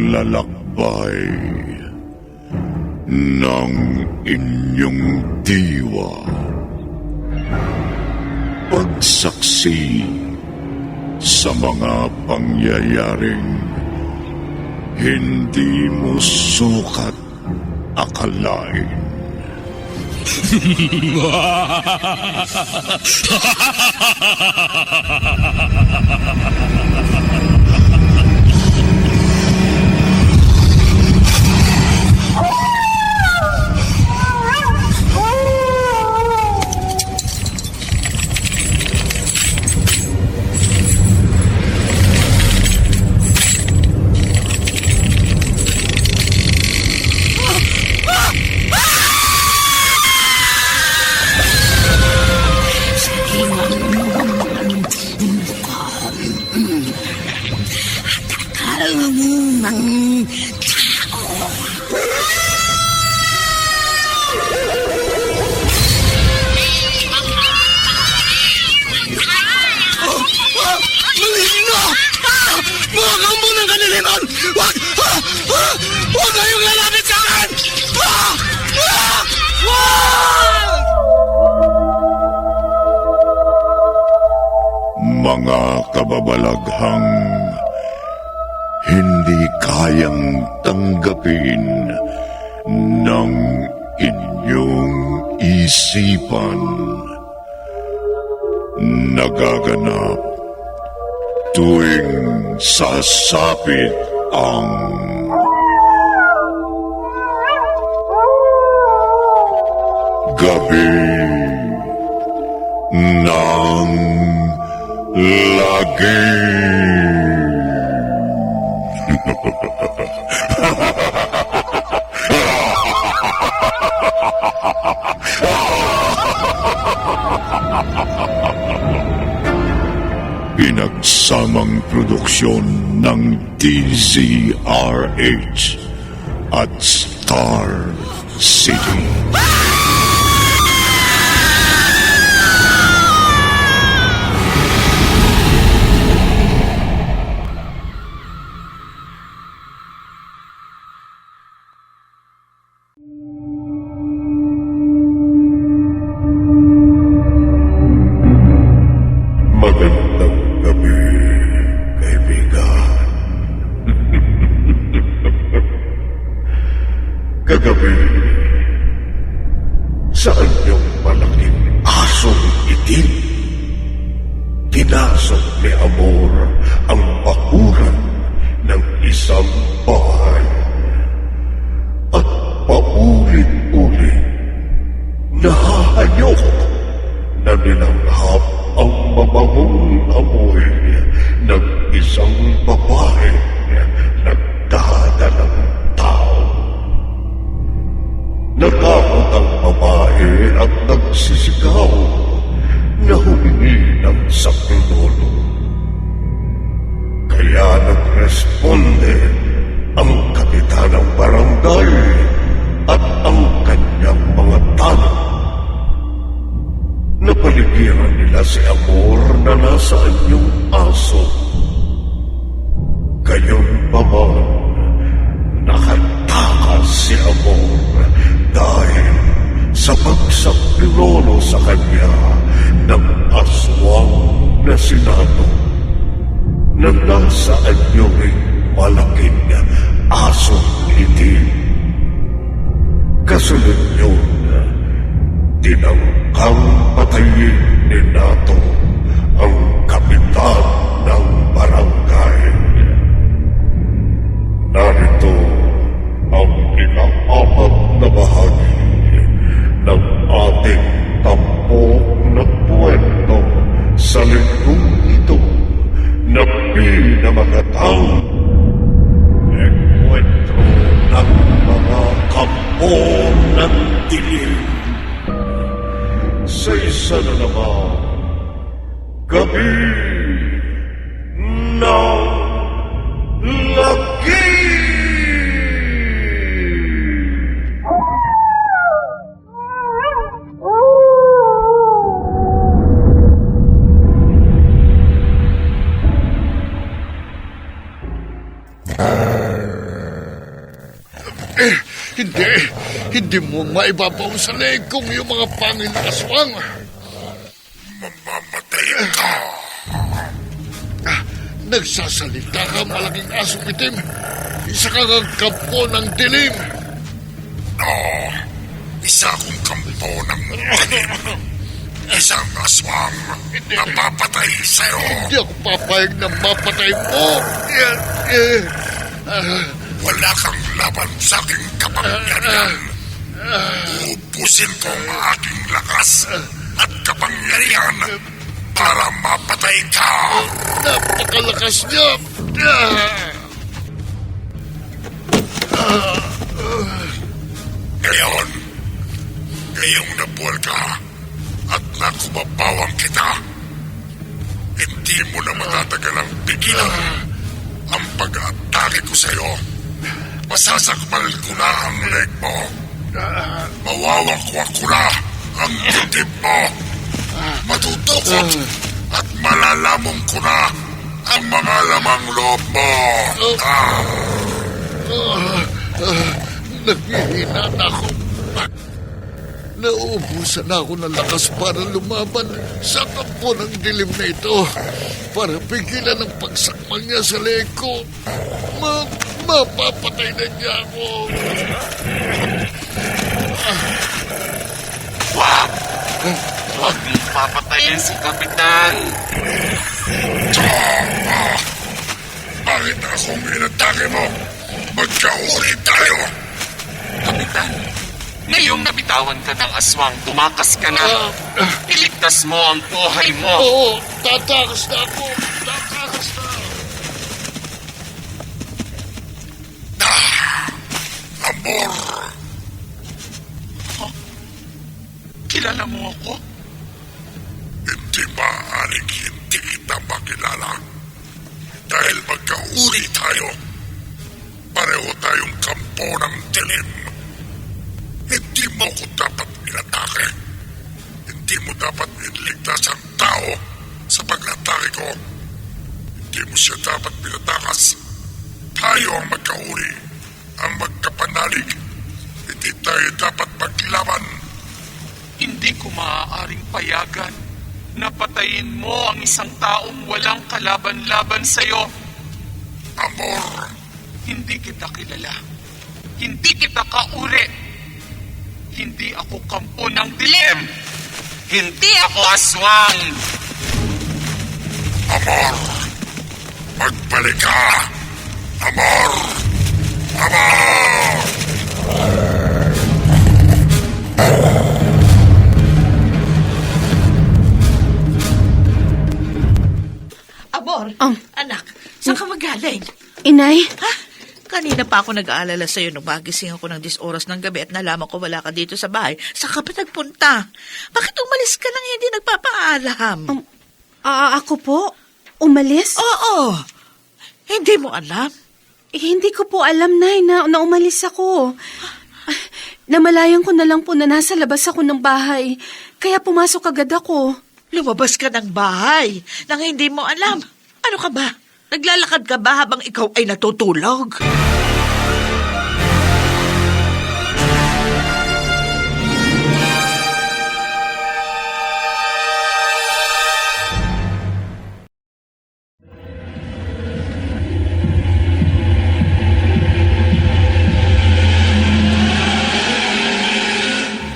paglalakbay ng inyong diwa. Pagsaksi sa mga pangyayaring hindi mo sukat akalain. Huwag kayong lalapit sa akin! Mga kababalaghang hindi kayang tanggapin ng inyong isipan. Nagaganap tuwing sasapit ang gabi ng lagi. Pinagsamang produksyon ng DZRH at Star City. Magandang gabi, kaibigan. Kagabi, saan yung malaking asong itim? Pinasok ni Amor ang bakuran ng isang bahay. At paulit-ulit, nahahayok na nilanghap ang mababong amoy ng isang babae nagdadalang tao. Natakot ang babae at nagsisigaw na humingi ng saklolo. Kaya nagresponde ang kapitan ng barangay at ang kanyang mga tanong. Napaligiran nila si Amor na nasaan yung aso. Gayunpaman, nakatakas si Amor dahil sa pagsaklolo sa kanya ng aswang na sinado na nasaan yung malaking asong itim. Kasunod yun, tinangkang patayin ni Nato ang kapitan ng barangay. Narito ang ika-apat na bahagi ng ating tampok na kwento sa linggong ito na pinamagatang Enkwentro ng mga kampo ng dilim. Sa isa na naman, gabi ng lagi. Hindi mo maibabaw sa leeg kong yung mga pangil na aswang. Mamamatay ka. Nagsasalita ka, malaking asong itim. Isa kang ang kampo ng dilim. Isa akong kampo ng dilim. Isang aswang na papatay sa'yo. Hindi ako papayag na mapatay mo. Wala kang laban sa aking kapangyarihan. Ubusin ko ang aking lakas at kapangyarihan para mapatay ka. Napakalakas niya. Ngayong nabuwal ka at nakubabawang kita, hindi mo na matatagalang pigilan ang pag-atake ko sa'yo. Masasakmal ko na ang leg mo. Mawawakwa ko na ang dibdib mo. Matutukot at malalamong ko na ang mga lamang loob mo. Naghihina na ako. Nauubusan na ako ng lakas para lumaban sa kampo ng dilim na ito. Para pigilan ang pagsakmal niya sa leeg ko. Mapapatay na niya ako. Wag! Huwag mong papatayin si Kapitan! Bakit akong inatake mo? Magkauri tayo! Kapitan, ngayong nabitawan ka ng aswang, tumakas ka na. Iligtas mo ang buhay mo. Oo, tatakas na ako. Tatakas na. Amor! Kilala mo ako? Hindi maaaring hindi kita makilala. Dahil magkauri tayo. Pareho tayong kampo ng dilim. Hindi mo ko dapat inatake. Hindi mo dapat iniligtas ang tao sa pag-atake ko. Hindi mo siya dapat pinatakas. Tayo ang magkauri, ang magkapanalig. Hindi tayo dapat maglaban. Hindi ko maaaring payagan na patayin mo ang isang taong walang kalaban-laban sa'yo. Amor, Hindi kita kilala. Hindi kita kauri. Hindi ako kampo ng dilim. Hindi ako aswang. Amor, magbalik ka. Amor, Amor! Abor, anak, saan ka magaling? Inay, Ha? Kanina pa ako nag-aalala sa'yo nung magising ako ng 10 oras ng gabi at nalaman ko wala ka dito sa bahay. Saan ka pa nagpunta? Bakit umalis ka nang hindi nagpapaalam? ako po, umalis? Oo, hindi mo alam. Hindi ko po alam, Nay, na umalis ako. Namalayan ko na lang po na nasa labas ako ng bahay. Kaya pumasok agad ako. Lumabas ka ng bahay nang hindi mo alam. Ano ka ba? Naglalakad ka ba habang ikaw ay natutulog?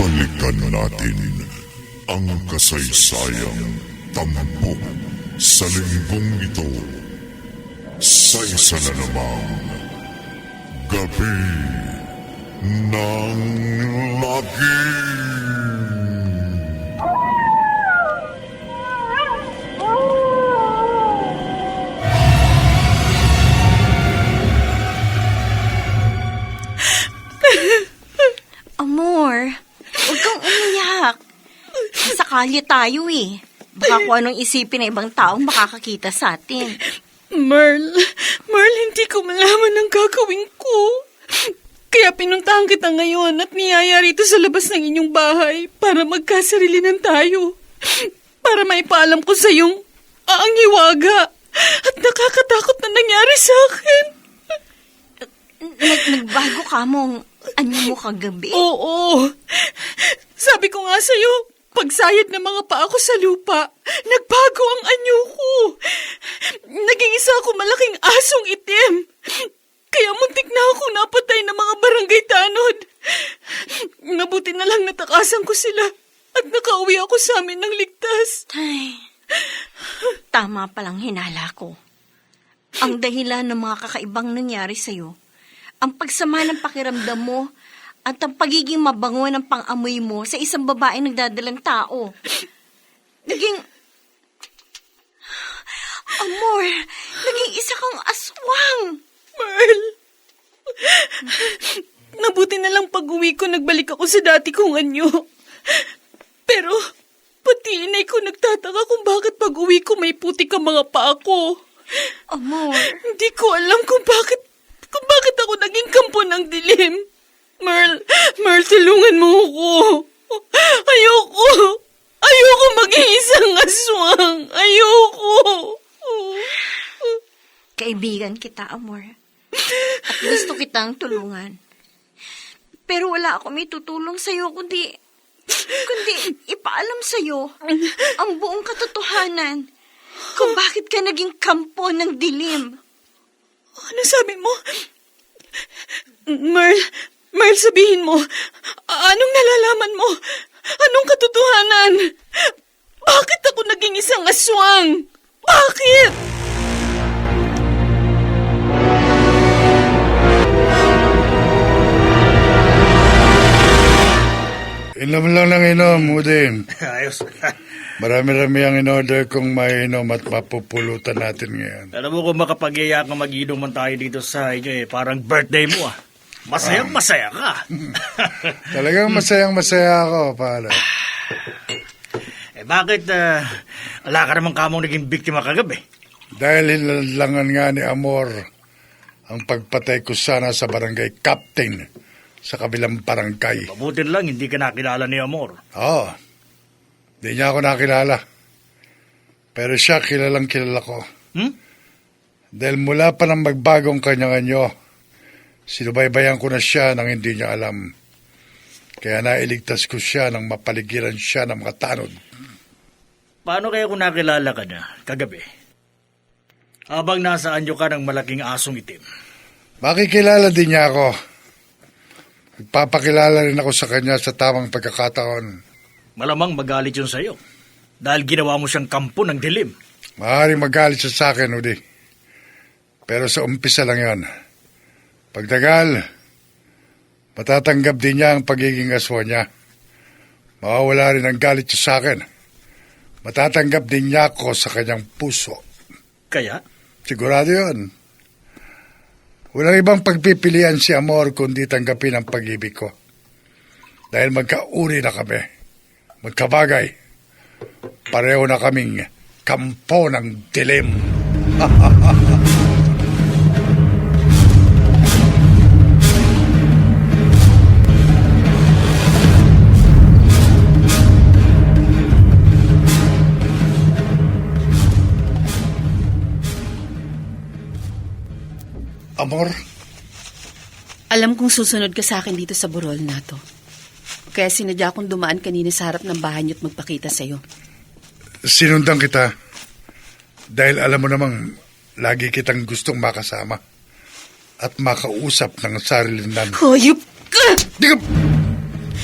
Balikan natin ang kasaysayang tampok sa linggong ito sa isa na namang gabi ng lagim. Amor, huwag kang umiyak. Sakali tayo eh. Baka kung anong isipin ng ibang taong makakakita sa atin. Merl, hindi ko malaman ang gagawin ko. Kaya pinuntahan kita ngayon at niyaya rito sa labas ng inyong bahay para magkasarilinan tayo. Para maipaalam ko sa iyong ang hiwaga at nakakatakot na nangyari sa akin. Nagbago ka mong anyo mo kagabi? Oo. Sabi ko nga sa'yo, pagsayad ng mga paa ko sa lupa, nagbago ang anyo ko. Naging isa ako malaking asong itim. Kaya muntik na ako napatay ng mga barangay tanod. Mabuti na lang natakasan ko sila at nakauwi ako sa amin ng ligtas. Ay, tama palang hinala ko. Ang dahilan ng mga kakaibang nangyari sa'yo, ang pagsama ng pakiramdam mo at ang pagiging mabango ng pang-amoy mo sa isang babaeng nagdadalang tao. Naging... Amor, naging isa kang aswang. Merl, nabuti na lang pag-uwi ko nagbalik ako sa dati kong anyo. Pero pati inay ko nagtataka kung bakit pag-uwi ko may putik ang mga paa ko. Amor, Hindi ko alam kung bakit ako naging kampo ng dilim. Merl, tulungan mo ako. Ayoko maging isang aswang. Ayoko. kaibigan kita, Amor. At gusto kitang tulungan. Pero wala ako may tutulong sa'yo kundi ipaalam sa'yo ang buong katotohanan kung bakit ka naging kampo ng dilim. Ano sabi mo? Merl, sabihin mo. Anong nalalaman mo? Anong katotohanan? Bakit ako naging isang aswang? Bakit? Inom lang ng inom, Udin. Ayos. Marami-rami ang in-order kong mainom at mapupulutan natin ngayon. Alam mo kung makapag-iyak na mag-inuman tayo dito sa inyo parang birthday mo Masayang masaya ka. Talagang masayang-masaya ako, pala. Bakit wala ka naman kamong naging biktima kagabi? Dahil hinlangan nga ni Amor ang pagpatay ko sana sa barangay captain sa kabilang barangay. Mabuti lang hindi ka nakilala ni Amor. Oo. Di niya ako nakilala. Pero siya kilalang kilala ko. Dahil mula pa nang magbagong kanyang anyo, sinubaybayan ko na siya nang hindi niya alam. Kaya nailigtas ko siya nang mapaligiran siya ng mga tanod. Paano kaya kung nakilala ka na kagabi? Habang nasa anyo ka ng malaking asong itim. Makikilala din niya ako. Nagpapakilala rin ako sa kanya sa tamang pagkakataon. Malamang magalit yun sa'yo. Dahil ginawa mo siyang kampo ng dilim. Maaaring magalit siya sa akin, Udi. Pero sa umpisa lang yan. Pagtagal, matatanggap din niya ang pagiging aswa niya. Mawawala rin ang galit siya sa akin. Matatanggap din niya ako sa kanyang puso. Kaya? Sigurado yun. Walang ibang pagpipilian si Amor kundi tanggapin ang pag-ibig ko. Dahil magkauri na kami. Magkabagay. Pareho na kaming kampo ng dilim. Amor? Alam kong susunod ka sa akin dito sa burol na to. Kaya sinadya akong dumaan kanina sa harap ng bahay niyo at magpakita sa'yo. Sinundan kita. Dahil alam mo namang lagi kitang gustong makasama. At makausap ng sarilindan. Hayop ka! Di ka...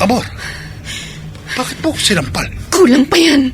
Amor, bakit mo ako sinampal? Kulang pa yan.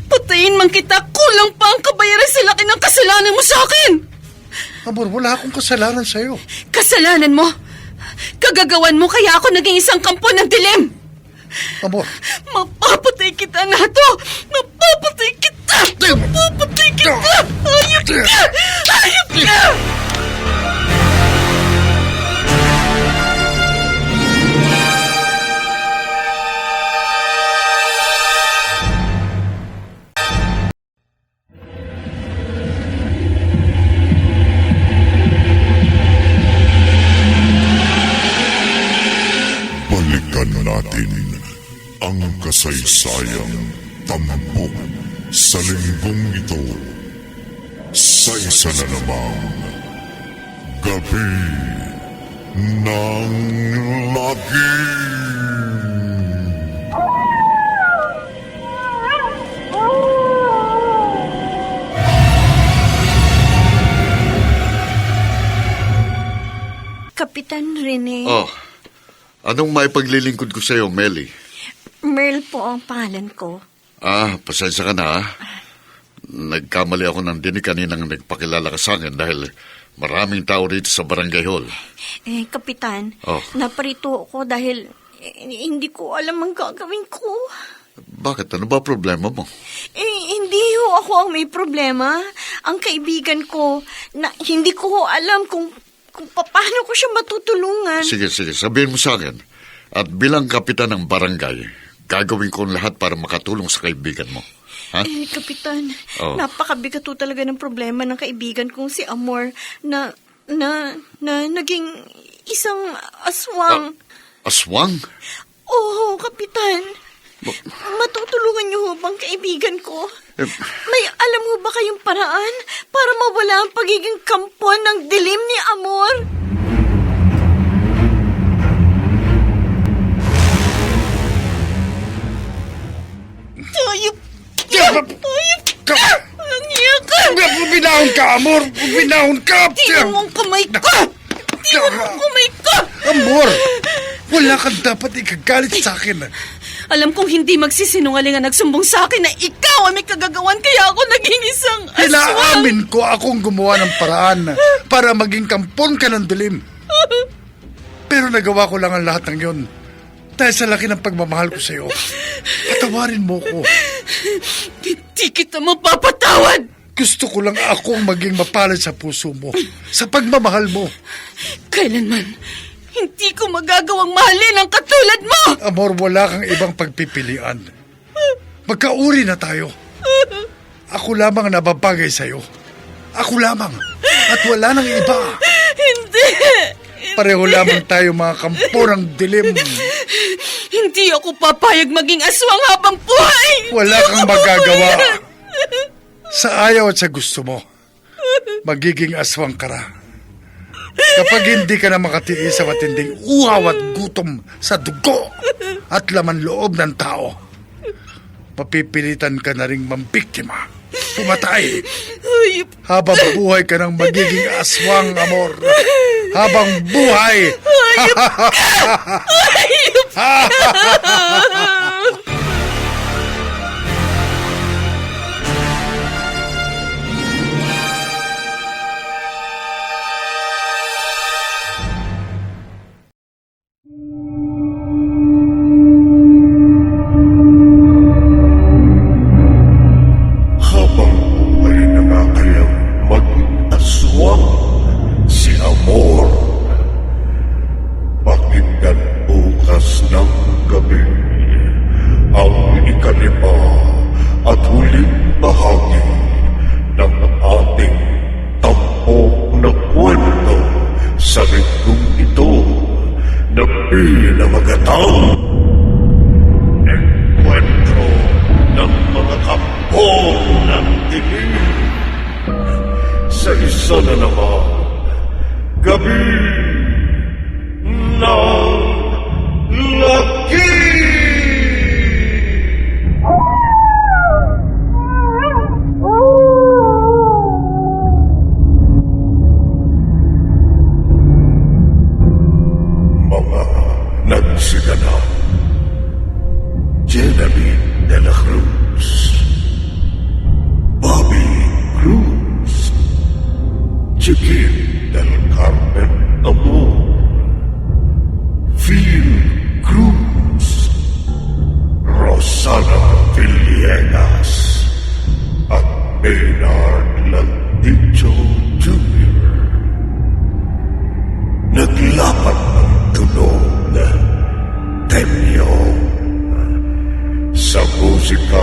Patayin man kita, kulang pa ang kabayaran sa laki ng kasalanan mo sa akin. Amor, wala akong kasalanan sa'yo. Kasalanan mo? Kagagawan mo kaya ako naging isang kampo ng dilim. Amor. Mapapatay kita, Nato! Mapapatay kita! Mapapatay kita! Hayop ka! Hayop ka! Balikan natin ang kasaysayang tampok sa linggong ito sa isa na namang Gabi ng lagim. Kapitan Rene, Oh, anong may paglilingkod ko sa iyo, Melly? Merle po ang pangalan ko. Pasensya ka na, ha? Nagkamali ako ng dinig kaninang nagpakilala ka sa akin dahil maraming tao rito sa barangay hall. Kapitan, Oh. naparito ako dahil hindi ko alam ang gagawin ko. Bakit? Ano ba problema mo? Hindi ho ako ang may problema. Ang kaibigan ko, na hindi ko ho alam kung paano ko siya matutulungan. Sige, sabihin mo sa akin. At bilang kapitan ng barangay, gagawin ko ang lahat para makatulong sa kaibigan mo. Ha? Kapitan, Oh. napakabigat ho talaga ng problema ng kaibigan kong si Amor na naging isang aswang. Aswang? Oo, Kapitan. Matutulungan niyo ho bang kaibigan ko? May alam mo ba kayong paraan para mawala ang pagiging kampon ng dilim ni Amor? Ayop! Ayop! Ang iyakan! Binahon ka, Amor! Binahon ka! Tingnan mo ang kamay ko! Tingnan mo ang kamay ko! Amor! Wala kang dapat ikagalit sa akin. Alam kong hindi magsisinungaling ang nagsumbong sa akin na ikaw ang may kagagawan kaya ako naging isang aswang. Inaamin ko akong gumawa ng paraan para maging kampon ka ng dilim. Pero nagawa ko lang ang lahat ng yun dahil sa laki ng pagmamahal ko sa iyo. Patawarin mo ko. Hindi kita mapapatawad. Gusto ko lang akong maging mapalad sa puso mo, sa pagmamahal mo. Kailanman, hindi ko magagawang mahalin ang katulad mo. Amor, wala kang ibang pagpipilian. Magkauri na tayo. Ako lamang ang nababagay sa'yo. Ako lamang. At wala nang iba. Hindi. Pareho lamang tayo mga kampo ng dilim. Hindi ako papayag maging aswang habang buhay. Wala kang magagawa. Sa ayaw at sa gusto mo, magiging aswang ka na. Kapag hindi ka na makatiis sa matinding uhaw at gutom sa dugo at laman loob ng tao, mapipilitan ka na ring mambiktima, pumatay. Habang buhay ka nang magiging aswang, Amor. Habang buhay. Habang buhay na nga kayang maging aswang si Amor. Pakinggan bukas ng gabi ang ikalima at huling bahagi ng ating tampok na kwento sa ritong ito na pinamagatang Enkwentro ng mga kampong ng dilim sa isa na naman gabi ng laki. Mga nagsiganap Genevieve de la Cruz, Bobby Cruz, Chiquil del Carmen Amor, Phil Cruz, Rosana Villegas, at Maynard Landicho Jr. Naglapat ng tunog Temyo sa musika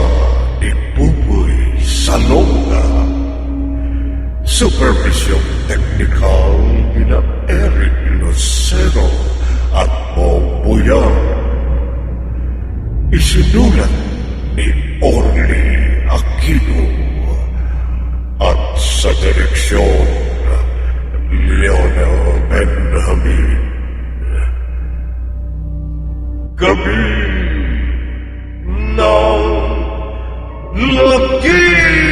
ni Buboy Salonga. Supervision technical nina Eric Lucero at Bong Boyan. Isinulat ni Orly Aquino at sa direksyon Leonel Benjamin. gabi ng laki